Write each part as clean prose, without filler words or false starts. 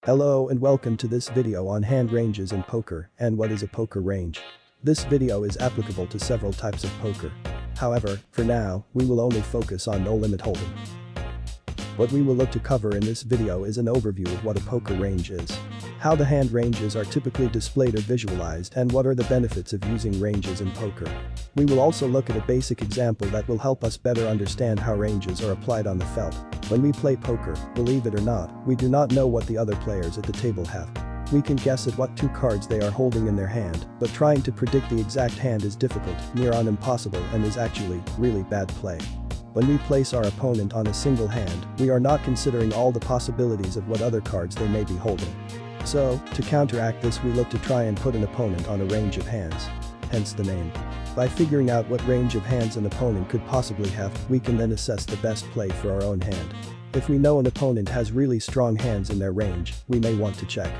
Hello and welcome to this video on hand ranges in poker and what is a poker range. This video is applicable to several types of poker. However, for now, we will only focus on no limit hold'em. What we will look to cover in this video is an overview of what a poker range is, how the hand ranges are typically displayed or visualized, and what are the benefits of using ranges in poker. We will also look at a basic example that will help us better understand how ranges are applied on the felt. When we play poker, believe it or not, we do not know what the other players at the table have. We can guess at what two cards they are holding in their hand, but trying to predict the exact hand is difficult, near on impossible, and is actually really bad play. When we place our opponent on a single hand, we are not considering all the possibilities of what other cards they may be holding. So, to counteract this, we look to try and put an opponent on a range of hands. Hence the name. By figuring out what range of hands an opponent could possibly have, we can then assess the best play for our own hand. If we know an opponent has really strong hands in their range, we may want to check.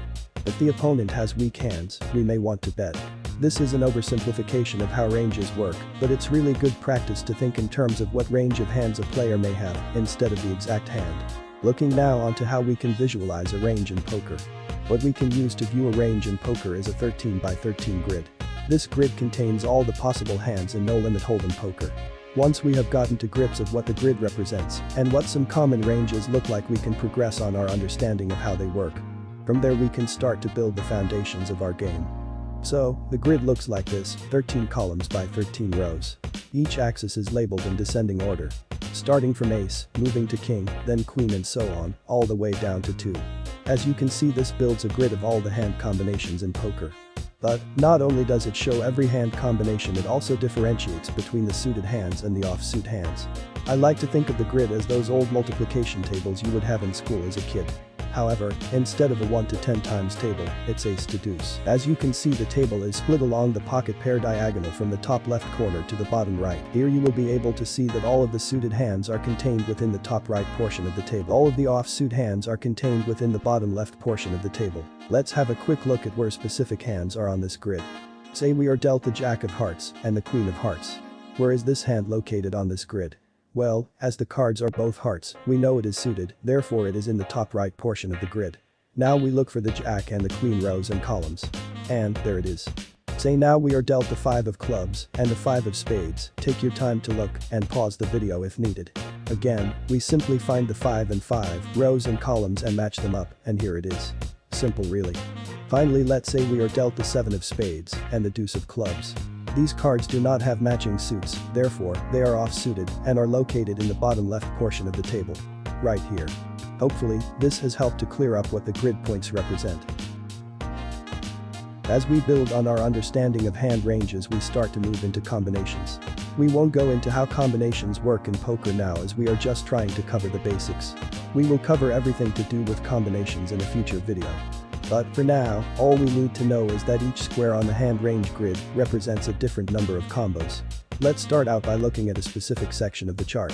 If the opponent has weak hands, we may want to bet. This is an oversimplification of how ranges work, but it's really good practice to think in terms of what range of hands a player may have, instead of the exact hand. Looking now onto how we can visualize a range in poker. What we can use to view a range in poker is a 13 by 13 grid. This grid contains all the possible hands in no limit hold'em poker. Once we have gotten to grips of what the grid represents and what some common ranges look like, we can progress on our understanding of how they work. From there we can start to build the foundations of our game. So, the grid looks like this, 13 columns by 13 rows. Each axis is labeled in descending order. Starting from ace, moving to king, then queen and so on, all the way down to 2. As you can see, this builds a grid of all the hand combinations in poker. But, not only does it show every hand combination, it also differentiates between the suited hands and the offsuit hands. I like to think of the grid as those old multiplication tables you would have in school as a kid. However, instead of a 1 to 10 times table, it's ace to deuce. As you can see, the table is split along the pocket pair diagonal from the top left corner to the bottom right. Here you will be able to see that all of the suited hands are contained within the top right portion of the table. All of the offsuit hands are contained within the bottom left portion of the table. Let's have a quick look at where specific hands are on this grid. Say we are dealt the jack of hearts and the queen of hearts. Where is this hand located on this grid? Well, as the cards are both hearts, we know it is suited, therefore it is in the top right portion of the grid. Now we look for the jack and the queen rows and columns. And there it is. Say now we are dealt the 5 of clubs and the 5 of spades. Take your time to look and pause the video if needed. Again, we simply find the 5 and 5 rows and columns and match them up, and here it is. Simple really. Finally, let's say we are dealt the 7 of spades and the deuce of clubs. These cards do not have matching suits, therefore, they are off-suited and are located in the bottom left portion of the table. Right here. Hopefully, this has helped to clear up what the grid points represent. As we build on our understanding of hand ranges, we start to move into combinations. We won't go into how combinations work in poker now, as we are just trying to cover the basics. We will cover everything to do with combinations in a future video. But for now, all we need to know is that each square on the hand range grid represents a different number of combos. Let's start out by looking at a specific section of the chart.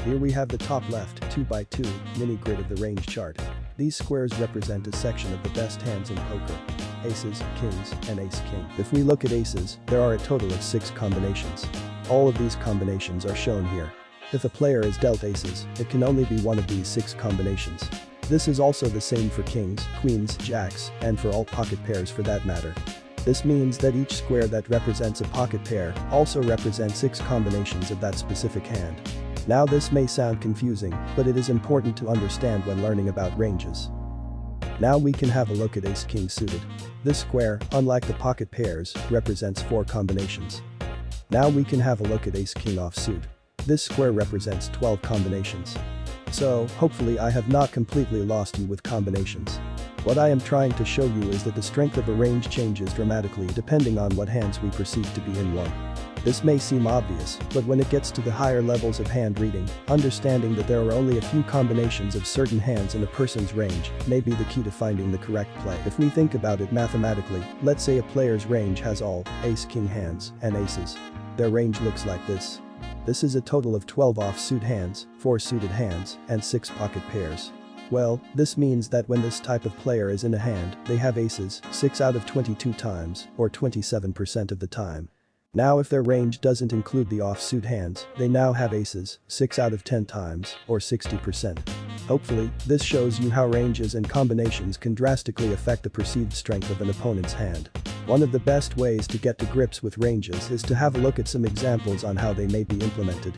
Here we have the top left 2x2 mini grid of the range chart. These squares represent a section of the best hands in poker: aces, kings, and ace-king. If we look at aces, there are a total of 6 combinations. All of these combinations are shown here. If a player is dealt aces, it can only be one of these 6 combinations. This is also the same for kings, queens, jacks, and for all pocket pairs for that matter. This means that each square that represents a pocket pair also represents 6 combinations of that specific hand. Now this may sound confusing, but it is important to understand when learning about ranges. Now we can have a look at ace-king suited. This square, unlike the pocket pairs, represents 4 combinations. Now we can have a look at ace-king offsuit. This square represents 12 combinations. So, hopefully I have not completely lost you with combinations. What I am trying to show you is that the strength of a range changes dramatically depending on what hands we perceive to be in one. This may seem obvious, but when it gets to the higher levels of hand reading, understanding that there are only a few combinations of certain hands in a person's range may be the key to finding the correct play. If we think about it mathematically, let's say a player's range has all ace-king hands and aces. Their range looks like this. This is a total of 12 offsuit hands, 4 suited hands, and 6 pocket pairs. Well, this means that when this type of player is in a hand, they have aces 6 out of 22 times, or 27% of the time. Now if their range doesn't include the offsuit hands, they now have aces 6 out of 10 times, or 60%. Hopefully, this shows you how ranges and combinations can drastically affect the perceived strength of an opponent's hand. One of the best ways to get to grips with ranges is to have a look at some examples on how they may be implemented.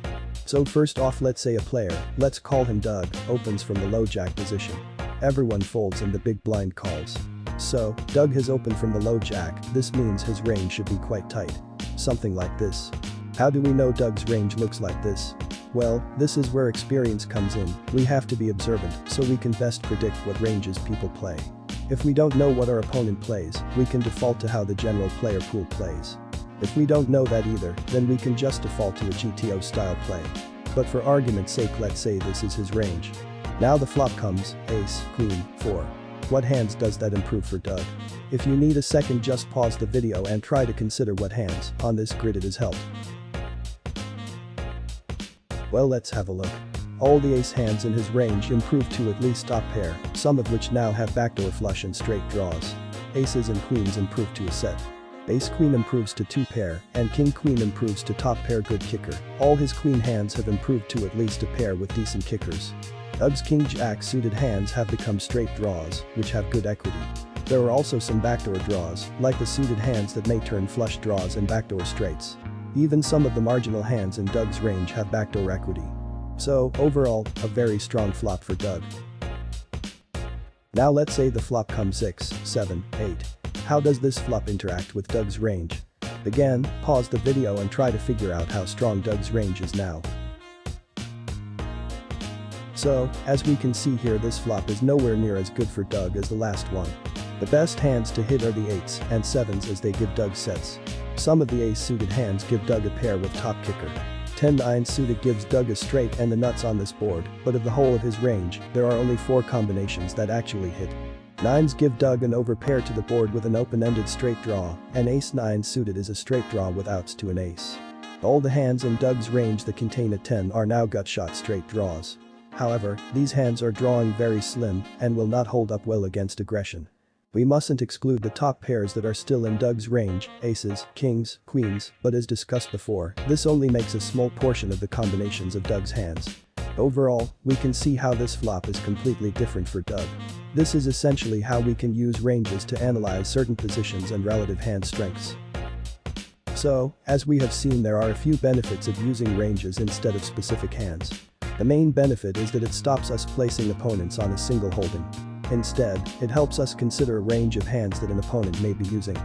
So first off, let's say a player, let's call him Doug, opens from the low jack position. Everyone folds and the big blind calls. So, Doug has opened from the low jack, this means his range should be quite tight. Something like this. How do we know Doug's range looks like this? Well, this is where experience comes in, we have to be observant so we can best predict what ranges people play. If we don't know what our opponent plays, we can default to how the general player pool plays. If we don't know that either, then we can just default to a GTO style play. But for argument's sake, let's say this is his range. Now the flop comes, ace, queen, 4. What hands does that improve for Doug? If you need a second, just pause the video and try to consider what hands on this grid it has helped. Well, let's have a look. All the ace hands in his range improve to at least top pair, some of which now have backdoor flush and straight draws. Aces and queens improve to a set. Ace queen improves to 2 pair, and king queen improves to top pair good kicker. All his queen hands have improved to at least a pair with decent kickers. Doug's king jack suited hands have become straight draws, which have good equity. There are also some backdoor draws, like the suited hands that may turn flush draws and backdoor straights. Even some of the marginal hands in Doug's range have backdoor equity. So, overall, a very strong flop for Doug. Now let's say the flop comes 6, 7, 8. How does this flop interact with Doug's range? Again, pause the video and try to figure out how strong Doug's range is now. So, as we can see here, this flop is nowhere near as good for Doug as the last one. The best hands to hit are the 8s and 7s as they give Doug sets. Some of the ace suited hands give Doug a pair with top kicker. 10-9 suited gives Doug a straight and the nuts on this board, but of the whole of his range, there are only 4 combinations that actually hit. 9s give Doug an overpair to the board with an open-ended straight draw, and ace 9 suited is a straight draw with outs to an ace. All the hands in Doug's range that contain a 10 are now gutshot straight draws. However, these hands are drawing very slim and will not hold up well against aggression. We mustn't exclude the top pairs that are still in Doug's range, aces, kings, queens, but as discussed before, this only makes a small portion of the combinations of Doug's hands. Overall, we can see how this flop is completely different for Doug. This is essentially how we can use ranges to analyze certain positions and relative hand strengths. So, as we have seen, there are a few benefits of using ranges instead of specific hands. The main benefit is that it stops us placing opponents on a single holding. Instead, it helps us consider a range of hands that an opponent may be using.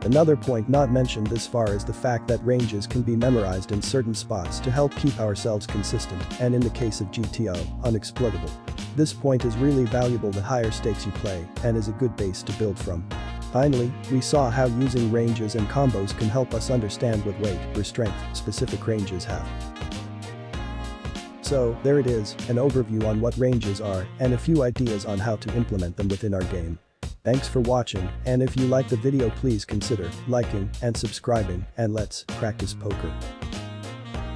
Another point not mentioned this far is the fact that ranges can be memorized in certain spots to help keep ourselves consistent and, in the case of GTO, unexploitable. This point is really valuable the higher stakes you play and is a good base to build from. Finally, we saw how using ranges and combos can help us understand what weight or strength specific ranges have. So, there it is, an overview on what ranges are and a few ideas on how to implement them within our game. Thanks for watching, and if you like the video, please consider liking and subscribing, and let's practice poker.